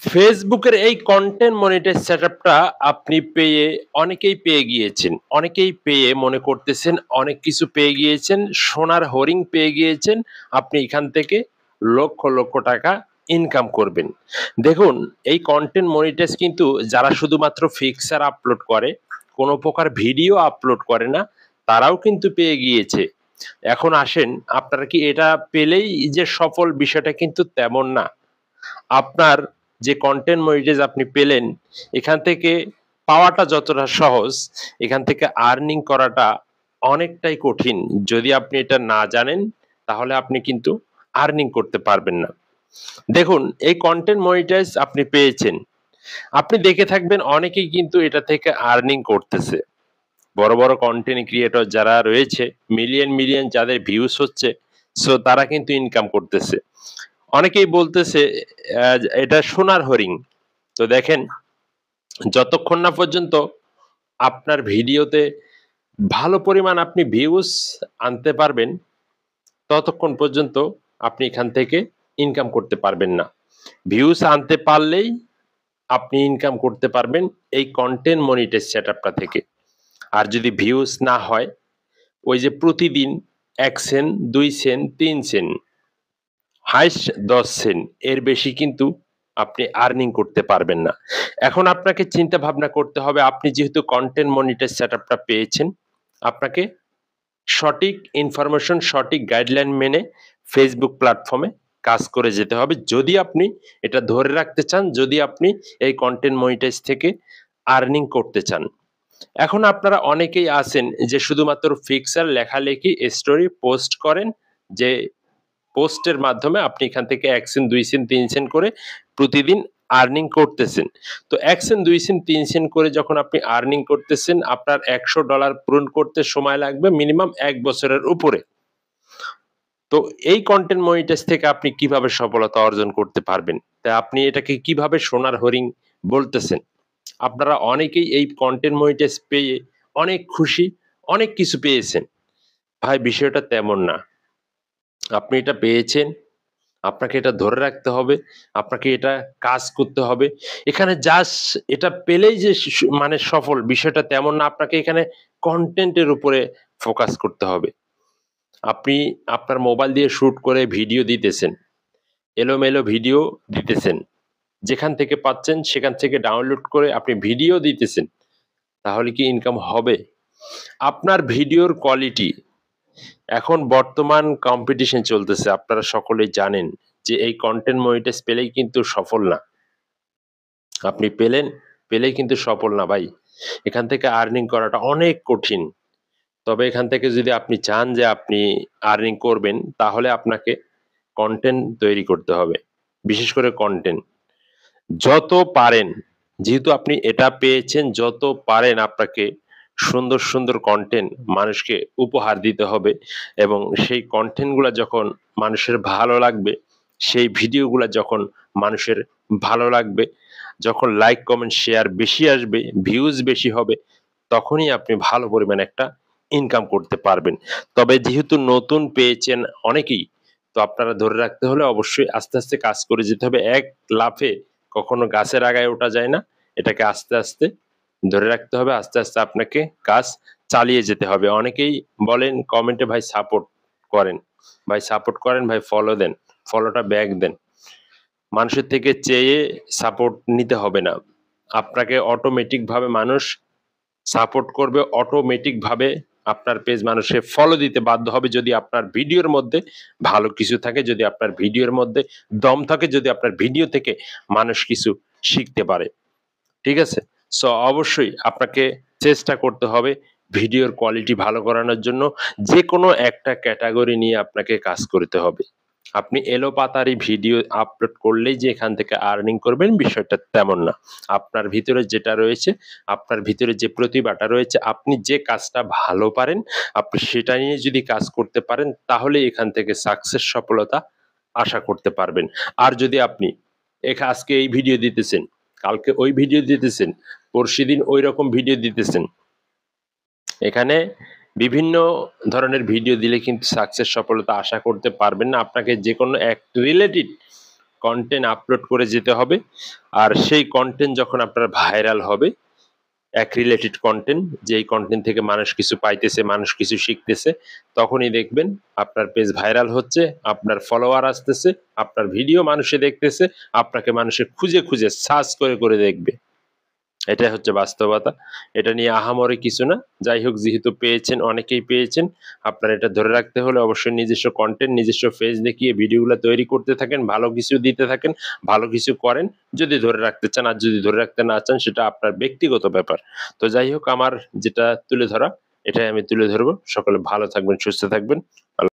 ফেসবুকের এই content monetize সেটআপটা আপনি পেয়ে অনেকেই পেয়ে গিয়েছেন। অনেকেই পেয়ে মনে করতেছেন অনেক কিছু পেয়ে গিয়েছেন, সোনার হরিণ পেয়ে গিয়েছেন। আপনি এখান থেকে লক্ষ, লক্ষ টাকা ইনকাম করবেন। দেখুন, এই কন্টেন্ট মনিটাইজ কিন্তু যারা শুধুমাত্র পিকচার আপলোড করে, কোনো প্রকার ভিডিও আপলোড করে না, তারাও কিন্তু পেয়ে গিয়েছে। এখন আসেন, আপনারা কি এটা পেলেই যে সফল, বিষয়টা কিন্তু তেমন না। আপনার যে কন্টেন্ট মনিটাইজ আপনি পেলেন, এখান থেকে পাওয়াটা যতটা সহজ, এখান থেকে আর্নিং করাটা অনেকটাই কঠিন। যদি আপনি এটা না জানেন, তাহলে আপনি কিন্তু আর্নিং করতে পারবেন না। দেখুন, এই কন্টেন্ট মনিটাইজ আপনি পেয়েছেন, আপনি দেখে থাকবেন অনেকেই কিন্তু এটা থেকে আর্নিং করতেছে। বড় বড় কন্টেন্ট ক্রিয়েটর যারা রয়েছে, মিলিয়ন মিলিয়ন যাদের ভিউজ হচ্ছে, সো তারা কিন্তু ইনকাম করতেছে। অনেকেই বলতেছে এটা সোনার হরিণ। তো দেখেন, যতক্ষণ না পর্যন্ত আপনার ভিডিওতে ভালো পরিমাণ আপনি ভিউজ আনতে পারবেন, ততক্ষণ পর্যন্ত আপনি এখান থেকে ইনকাম করতে পারবেন না। ভিউজ আনতে পারলেই আপনি ইনকাম করতে পারবেন এই কন্টেন্ট মনিটাইজ সেটআপটা থেকে। আর যদি ভিউজ না হয়, ওই যে প্রতিদিন ১ cent, ২ cent, ৩ cent, highest ১০ cent, এর বেশি কিন্তু আপনি আর্নিং করতে পারবেন না। এখন আপনাকে চিন্তা ভাবনা করতে হবে, আপনি যেহেতু কন্টেন্ট মনিটাইজ সেটআপটা পেয়েছেন, আপনাকে সঠিক ইনফরমেশন, সঠিক গাইডলাইন মেনে ফেসবুক প্ল্যাটফর্মে কাজ করে যেতে হবে। যদি আপনি এটা ধরে রাখতে চান, যদি আপনি এই কন্টেন্ট মনিটাইজ থেকে আর্নিং করতে চান। এখন আপনারা অনেকেই আছেন যে শুধুমাত্র পিকচার, লেখালেখি, স্টোরি পোস্ট করেন, যে পোস্টের মাধ্যমে আপনি এখান থেকে ১ সেন্ট, ২ সেন্ট, ৩ সেন্ট করে প্রতিদিন আর্নিং করতেছেন। তো ১ সেন্ট, ২ সেন্ট, ৩ সেন্ট করে যখন আপনি আর্নিং করতেছেন, আপনার $১০০ পূরণ করতে সময় লাগবে মিনিমাম ১ বছরের উপরে। তো এই কন্টেন্ট মনিটাইজ থেকে আপনি কিভাবে সফলতা অর্জন করতে পারবেন? তা আপনি এটাকে কিভাবে সোনার হরিণ বলতেছেন? আপনারা অনেকেই এই কন্টেন্ট মনিটাইজ পেয়ে অনেক খুশি, অনেক কিছু পেয়েছেন। ভাই, বিষয়টা তেমন না। আপনি এটা পেয়েছেন, আপনাকে এটা ধরে রাখতে হবে, আপনাকে এটা কাজ করতে হবে। এখানে জাস্ট এটা পেলেই যে মানে সফল, বিষয়টা তেমন না। আপনাকে এখানে কনটেন্ট এর উপরে ফোকাস করতে হবে। আপনি আপনার মোবাইল দিয়ে শুট করে ভিডিও দিতেছেন, এলোমেলো ভিডিও দিতেছেন। যেখান থেকে পাচ্ছেন সেখান থেকে ডাউনলোড করে আপনি ভিডিও দিতেছেন। তাহলে কি ইনকাম হবে? আপনার ভিডিওর কোয়ালিটি, এখন বর্তমান কম্পিটিশন চলতেছে, আপনারা সকলেই জানেন যে এই কন্টেন্ট মনিটাইজ পেলেই কিন্তু সফল না। আপনি পেলেই কিন্তু সফল না ভাই। এখান থেকে আর্নিং করাটা অনেক কঠিন। তবে এখান থেকে যদি আপনি চান যে আপনি আর্নিং করবেন, তাহলে আপনাকে কনটেন্ট তৈরি করতে হবে। বিশেষ করে কনটেন্ট। যত পারেন, যেহেতু আপনি এটা পেয়েছেন, যত পারেন আপনাকে সুন্দর, সুন্দর কনটেন্ট মানুষকে উপহার দিতে হবে, এবং সেই কনটেন্ট গুলা যখন মানুষের ভালো লাগবে, সেই ভিডিওগুলা যখন মানুষের ভালো লাগবে, যখন লাইক, কমেন্ট, শেয়ার বেশি আসবে, ভিউজ বেশি হবে, তখনই আপনি ভালো পরিমাণে একটা ইনকাম করতে পারবেন। তবে যেহেতু নতুন পেয়েছেন অনেকেই, তো আপনারা ধরে রাখতে হলে অবশ্যই আস্তে, আস্তে কাজ করে যেতে হবে। এক লাফে কখনো গাছের আগায় ওঠা যায় না। এটাকে আস্তে, আস্তে ধরে রাখতে হবে। আস্তে, আস্তে আপনাকে কাজ চালিয়ে যেতে হবে। অনেকেই বলেন কমেন্টে, "ভাই সাপোর্ট করেন, ভাই সাপোর্ট করেন, ভাই ফলো দেন, ফলোটা ব্যাক দেন।" মানুষের থেকে চেয়ে সাপোর্ট নিতে হবে না। আপনাকে অটোমেটিক ভাবে মানুষ সাপোর্ট করবে, অটোমেটিক ভাবে আপনার পেজ মানুষে ফলো দিতে বাধ্য হবে, যদি আপনার ভিডিওর মধ্যে ভালো কিছু থাকে, যদি আপনার ভিডিওর মধ্যে দম থাকে, যদি আপনার ভিডিও থেকে মানুষ কিছু শিখতে পারে। ঠিক আছে? সো অবশ্যই আপনাকে চেষ্টা করতে হবে ভিডিওর কোয়ালিটি ভালো করানোর জন্য। যেকোনো একটা ক্যাটেগরি নিয়ে আপনাকে কাজ করতে হবে। আপনি এলোপাতাড়ি ভিডিও আপলোড করলেই যে এখান থেকে আর্নিং করবেন, বিষয়টা তেমন না। আপনার ভিতরে যেটা রয়েছে, আপনার ভিতরে যে প্রতিভাটা রয়েছে, আপনি যে কাজটা ভালো পারেন, আপনি সেটা নিয়ে যদি কাজ করতে পারেন, তাহলে এখান থেকে সাকসেস, সফলতা আশা করতে পারবেন। আর যদি আপনি আজকে এই ভিডিও দিতেছেন, কালকে ওই ভিডিও দিতেছেন, পরশুদিন ঐরকম ভিডিও দিতেছেন, এখানে বিভিন্ন ধরনের ভিডিও দিলে কিন্তু সাকসেস, সফলতা আশা করতে পারবেন না। আপনাকে যেকোনো এক রিলেটেড কন্টেন্ট আপলোড করে যেতে হবে। আর সেই কন্টেন্ট যখন আপনার ভাইরাল হবে, এক রিলেটেড কন্টেন্ট, যেই কন্টেন্ট থেকে মানুষ কিছু পাইতেছে, মানুষ কিছু শিখতেছে, তখনই দেখবেন আপনার পেজ ভাইরাল হচ্ছে, আপনার ফলোয়ার আসতেছে, আপনার ভিডিও মানুষে দেখতেছে, আপনাকে মানুষে খুঁজে খুঁজে সার্চ করে করে দেখবে। এটাই হচ্ছে বাস্তবতা। এটা নিয়ে আহামরি কিছু না। যাই হোক, যেহেতু পেয়েছেন, অনেকেই পেয়েছেন, আপনার এটা ধরে রাখতে হলে অবশ্যই নিজস্ব কন্টেন্ট, নিজস্ব ফেজ দেখিয়ে ভিডিওগুলো তৈরি করতে থাকেন, ভালো কিছু দিতে থাকেন, ভালো কিছু করেন যদি ধরে রাখতে চান। আর যদি ধরে রাখতে না চান, সেটা আপনার ব্যক্তিগত ব্যাপার। তো যাই হোক, আমার যেটা তুলে ধরা, এটাই আমি তুলে ধরবো। সকলে ভালো থাকবেন, সুস্থ থাকবেন।